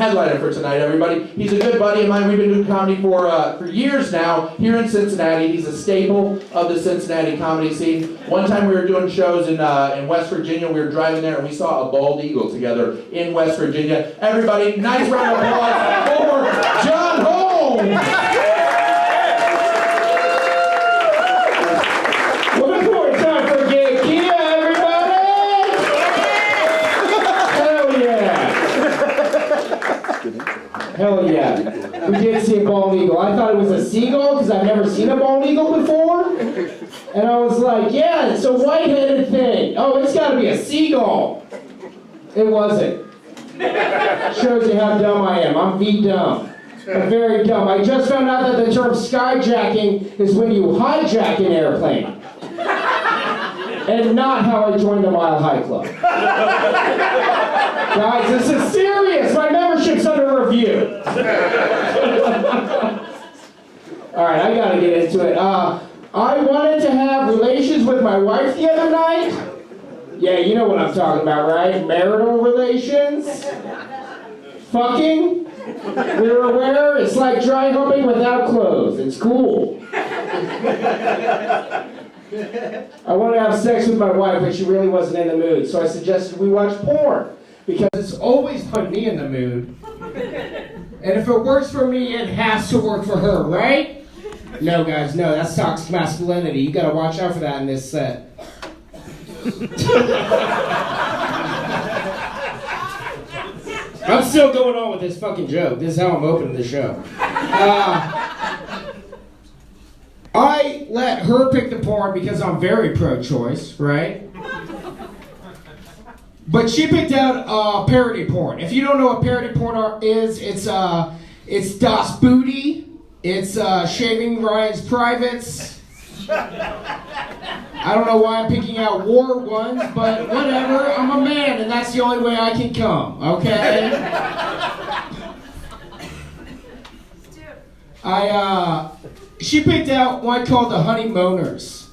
Headliner for tonight, everybody. He's a good buddy of mine. We've been doing comedy for years now here in Cincinnati. He's a staple of the Cincinnati comedy scene. One time we were doing shows in West Virginia. We were driving there and we saw a bald eagle together in West Virginia. Everybody, nice round of applause for Jon Holmes. Hell yeah. We did see a bald eagle. I thought it was a seagull because I've never seen a bald eagle before. And I was like, yeah, it's a white-headed thing. Oh, it's got to be a seagull. It wasn't. Shows you how dumb I am. I'm dumb. I'm very dumb. I just found out that the term skyjacking is when you hijack an airplane. And not how I joined the Mile High Club. Guys, this is serious. My membership's under review. Alright, I gotta get into it. I wanted to have relations with my wife the other night. Yeah, you know what I'm talking about, right? Marital relations. Fucking. We're aware it's like dry humping without clothes. It's cool. I wanted to have sex with my wife, but she really wasn't in the mood, so I suggested we watch porn, because it's always put me in the mood. And if it works for me, it has to work for her, right? No, guys, no, that's toxic masculinity. You gotta watch out for that in this set. I'm still going on with this fucking joke. This is how I'm opening the show. I let her pick the porn because I'm very pro-choice, right? But she picked out parody porn. If you don't know what parody porn is, it's Das Booty, it's Shaving Ryan's Privates. I don't know why I'm picking out war ones, but whatever. I'm a man, and that's the only way I can come, okay? She picked out one called the Honeymooners.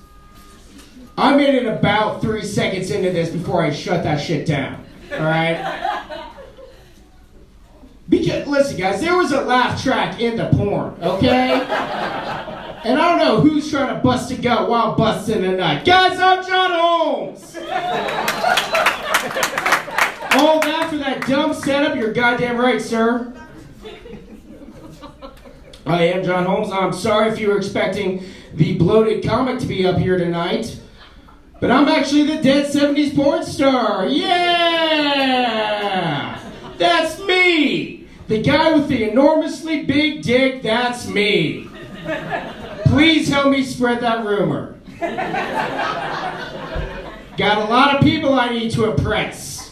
I made it about 3 seconds into this before I shut that shit down. Alright? Because, listen guys, there was a laugh track in the porn, okay? And I don't know who's trying to bust a gut while busting a nut. Guys, I'm Jon Holmes! All that for that dumb setup? You're goddamn right, sir. I am Jon Holmes. I'm sorry if you were expecting the bloated comic to be up here tonight, but I'm actually the dead 70s porn star. Yeah! That's me! The guy with the enormously big dick, that's me. Please help me spread that rumor. Got a lot of people I need to impress.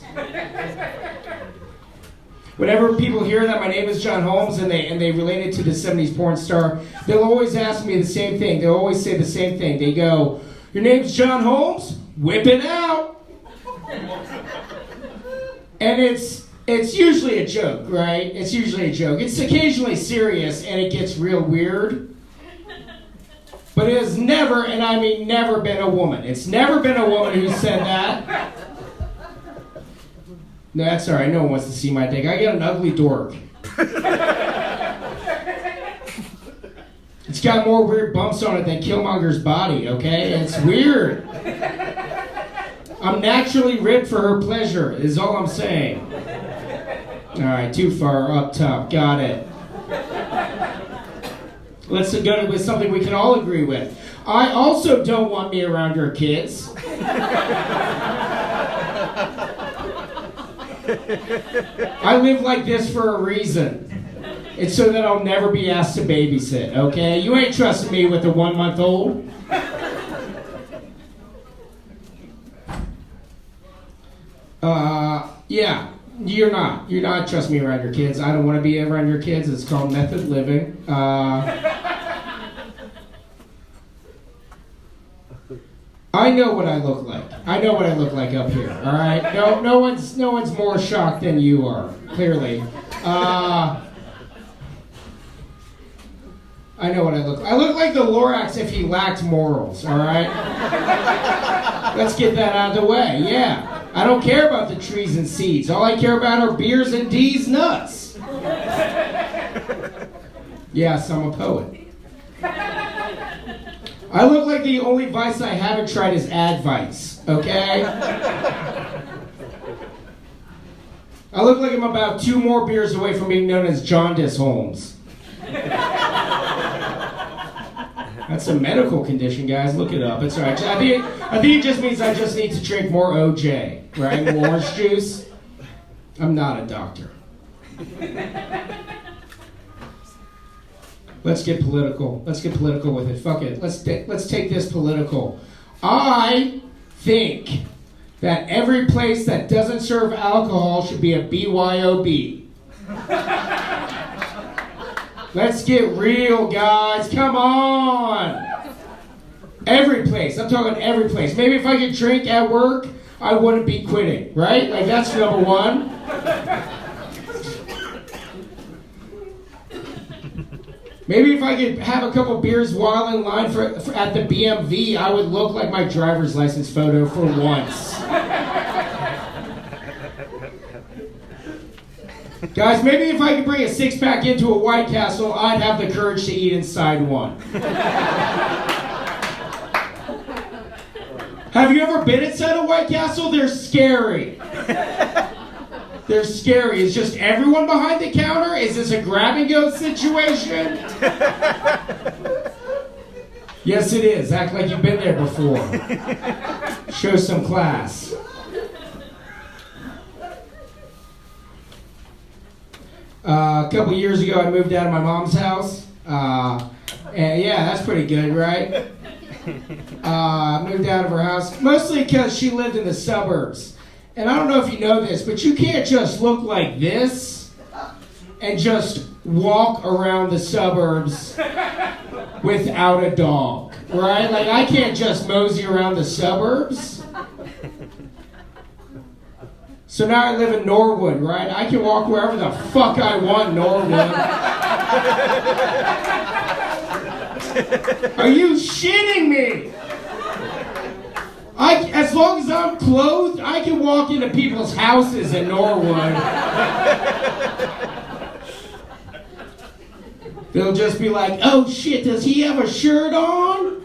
Whenever people hear that my name is Jon Holmes and they relate it to the 70s porn star, they'll always ask me the same thing. They'll always say the same thing. They go, "Your name's Jon Holmes? Whip it out." And it's usually a joke, right? It's usually a joke. It's occasionally serious and it gets real weird. But it has never, and I mean never, been a woman. It's never been a woman who said that. No, that's alright. No one wants to see my dick. I got an ugly dork. It's got more weird bumps on it than Killmonger's body, okay? It's weird. I'm naturally ripped for her pleasure, is all I'm saying. Alright, too far up top. Got it. Let's go with something we can all agree with. I also don't want me around your kids. I live like this for a reason. It's so that I'll never be asked to babysit, okay? You ain't trusting me with a 1-month-old. Yeah, you're not. You're not trusting me around your kids. I don't want to be around your kids. It's called method living. I know what I look like. I know what I look like up here. All right. No one's more shocked than you are. Clearly. I know what I look like. I look like the Lorax if he lacked morals. All right. Let's get that out of the way. Yeah. I don't care about the trees and seeds. All I care about are beers and D's nuts. Yes, I'm a poet. I look like the only vice I haven't tried is advice, okay? I look like I'm about 2 more beers away from being known as Jon Holmes. That's a medical condition, guys. Look it up. It's all right. I think it just means I just need to drink more OJ, right? More orange juice. I'm not a doctor. Let's get political. Let's get political with it. Fuck it. Let's take this political. I think that every place that doesn't serve alcohol should be a BYOB. Let's get real, guys. Come on. Every place. I'm talking every place. Maybe if I could drink at work, I wouldn't be quitting, right? Like, that's number one. Maybe if I could have a couple beers while in line at the BMV, I would look like my driver's license photo for once. Guys, maybe if I could bring a 6-pack into a White Castle, I'd have the courage to eat inside one. Have you ever been inside a White Castle? They're scary. They're scary. Is just everyone behind the counter? Is this a grab-and-go situation? Yes, it is. Act like you've been there before. Show some class. A couple years ago, I moved out of my mom's house. And yeah, that's pretty good, right? I moved out of her house, mostly because she lived in the suburbs. And I don't know if you know this, but you can't just look like this and just walk around the suburbs without a dog, right? Like, I can't just mosey around the suburbs. So now I live in Norwood, right? I can walk wherever the fuck I want in Norwood. Are you shitting me? As long as I'm clothed, I can walk into people's houses in Norwood. They'll just be like, oh shit, does he have a shirt on?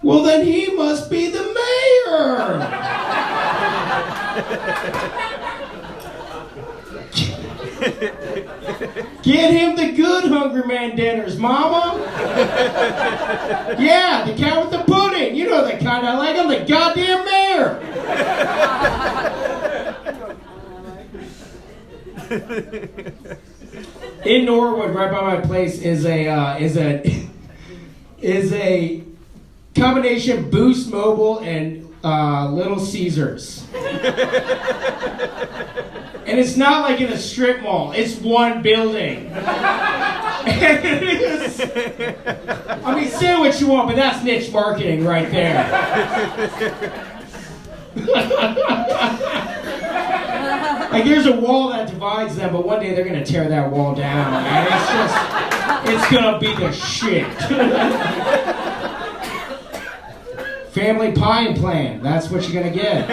Well, then he must be the mayor. Get him the good Hungry Man dinners, mama. Yeah, the cow with the pudding. You know the kind I like. I'm the goddamn mayor. In Norwood, right by my place, is a combination Boost Mobile and Little Caesars. And it's not like in a strip mall. It's one building. I mean, say what you want, but that's niche marketing right there. Like, there's a wall that divides them, but one day they're going to tear that wall down. And it's going to be the shit. Family pie and plan. That's what you're going to get.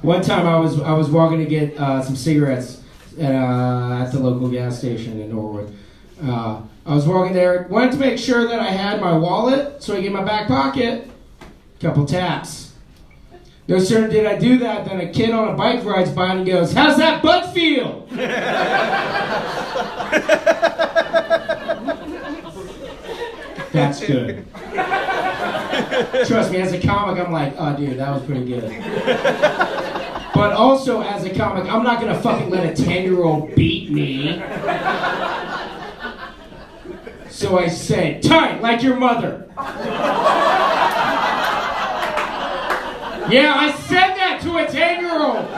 One time I was walking to get some cigarettes at the local gas station in Norwood. I was walking there, wanted to make sure that I had my wallet, so I get my back pocket. Couple taps. No sooner did I do that than a kid on a bike rides by and goes, "How's that butt feel?" That's good. Trust me, as a comic, I'm like, oh, dude, that was pretty good. But also, as a comic, I'm not gonna fucking let a 10-year-old beat me. So I said, tight, like your mother. Yeah, I said that to a 10-year-old.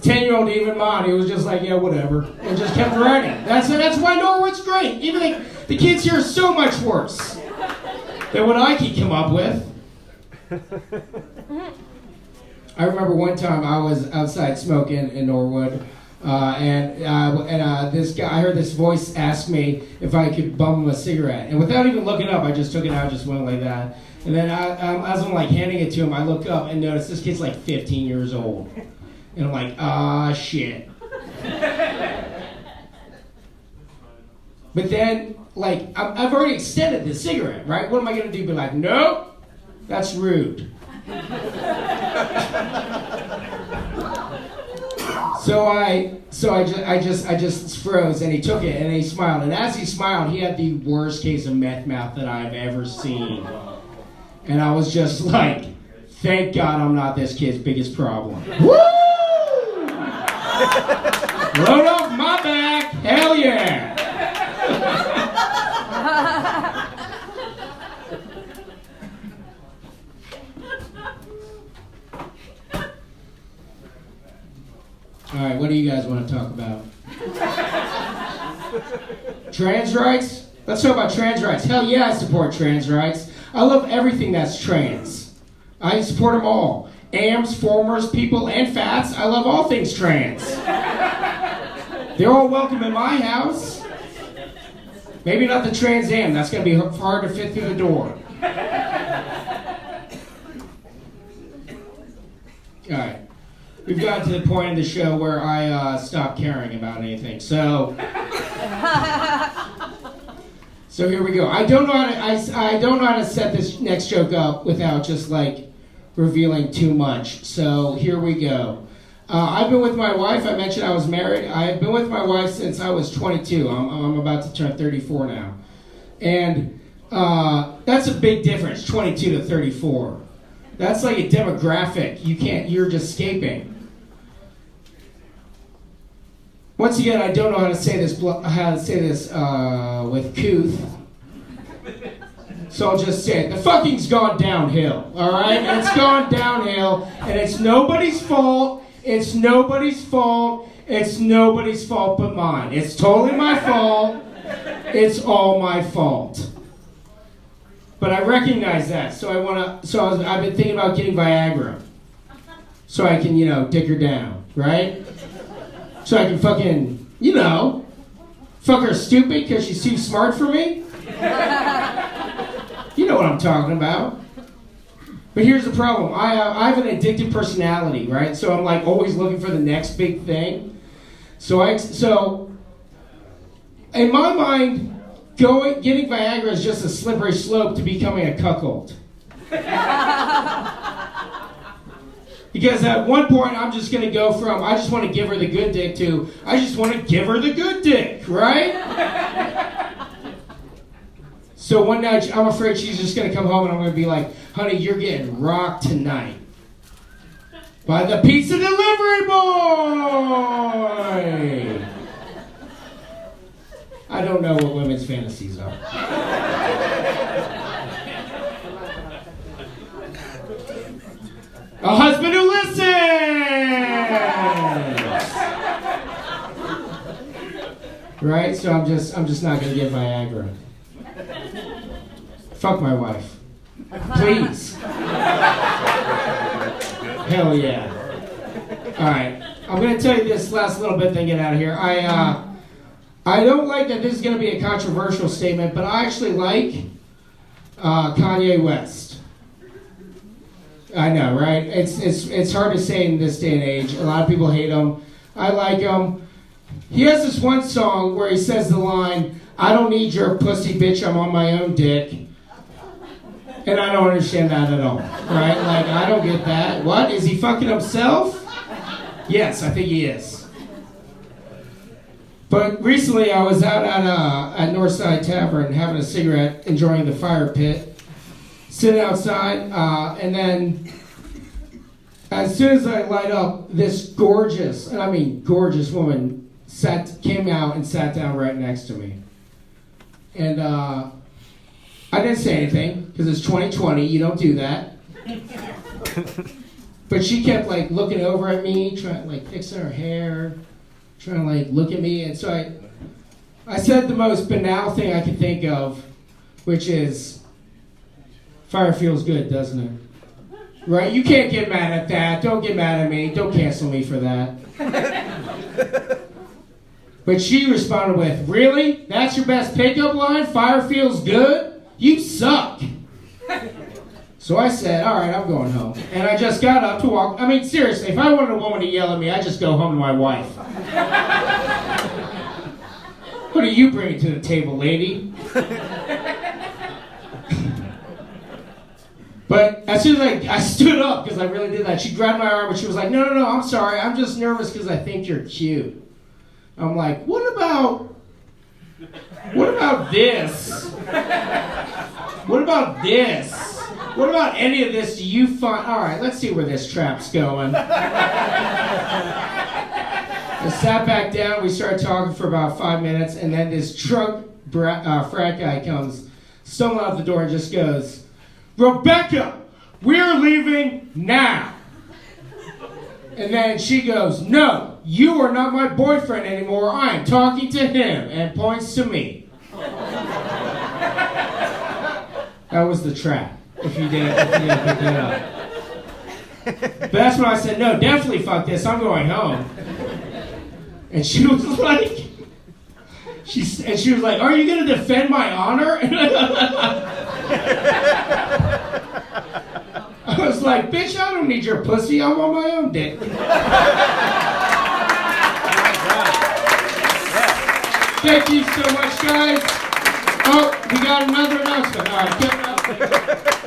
10-year-old even mine, he was just like, yeah, whatever. And just kept running. That's why Norwood's great. Even the kids here are so much worse than what I could come up with. I remember one time I was outside smoking in Norwood. This guy, I heard this voice ask me if I could bum him a cigarette, and without even looking up, I just took it out, just went like that. And then as I'm like handing it to him, I look up and notice this kid's like 15 years old, and I'm like, shit. But then, like, I've already extended the cigarette, right? What am I gonna do? Be like, nope, that's rude. So I just froze, and he took it, and he smiled. And as he smiled, he had the worst case of meth mouth that I've ever seen. And I was just like, thank God I'm not this kid's biggest problem. Woo! Load off my back, hell yeah! All right, what do you guys want to talk about? Trans rights? Let's talk about trans rights. Hell yeah, I support trans rights. I love everything that's trans. I support them all. AMs, formers, people, and fats. I love all things trans. They're all welcome in my house. Maybe not the Trans Am. That's going to be hard to fit through the door. All right. We've gotten to the point in the show where I stopped caring about anything. So here we go. I don't know how to set this next joke up without just like revealing too much. So here we go. I've been with my wife. I mentioned I was married. I've been with my wife since I was 22. I'm about to turn 34 now, and that's a big difference. 22 to 34. That's like a demographic. You're just escaping. Once again, I don't know how to say this with couth, so I'll just say it. The fucking's gone downhill, all right? It's gone downhill, and it's nobody's fault. It's nobody's fault. It's nobody's fault but mine. It's totally my fault. It's all my fault. But I recognize that, so I've been thinking about getting Viagra, so I can, dick her down, right? So I can fucking, fuck her stupid because she's too smart for me. You know what I'm talking about. But here's the problem. I have an addictive personality, right? So I'm like always looking for the next big thing. So in my mind, getting Viagra is just a slippery slope to becoming a cuckold. Because at one point, I'm just going to go from, I just want to give her the good dick to, I just want to give her the good dick, right? So one night, I'm afraid she's just going to come home and I'm going to be like, honey, you're getting rocked tonight by the pizza delivery boy. I don't know what women's fantasies are. A husband who listens! Right? So I'm just not gonna get Viagra. Fuck my wife. Please. Hell yeah. Alright. I'm gonna tell you this last little bit, then get out of here. I don't like that this is gonna be a controversial statement, but I actually like Kanye West. I know, right? It's hard to say in this day and age. A lot of people hate him. I like him. He has this one song where he says the line, I don't need your pussy, bitch, I'm on my own dick. And I don't understand that at all, right? Like, I don't get that. What? Is he fucking himself? Yes, I think he is. But recently I was out at Northside Tavern having a cigarette, enjoying the fire pit. Sitting outside, and then as soon as I light up, this gorgeous, and I mean gorgeous woman came out and sat down right next to me. And I didn't say anything, because it's 2020, you don't do that. But she kept like looking over at me, trying like fixing her hair, trying to like look at me, and so I said the most banal thing I could think of, which is, fire feels good, doesn't it? Right? You can't get mad at that. Don't get mad at me. Don't cancel me for that. But she responded with, "Really? That's your best pickup line? Fire feels good? You suck." So I said, "All right, I'm going home." And I just got up to walk. I mean, seriously, if I wanted a woman to yell at me, I'd just go home to my wife. "What are you bringing to the table, lady?" But as soon as I stood up, because I really did that, she grabbed my arm and she was like, "No, I'm sorry. I'm just nervous because I think you're cute." I'm like, what about this? What about this? What about any of this do you find? All right, let's see where this trap's going. I sat back down, we started talking for about 5 minutes, and then this drunk frat guy comes stumbling out the door and just goes, "Rebecca, we're leaving now." And then she goes, "No, you are not my boyfriend anymore. I am talking to him," and points to me. That was the trap, if you didn't pick it up. But that's when I said, "No, definitely fuck this. I'm going home." And she was like, she was like, "Are you going to defend my honor?" I was like, "Bitch, I don't need your pussy. I'm on my own dick." Thank you so much, guys. Oh, we got another announcement. All right,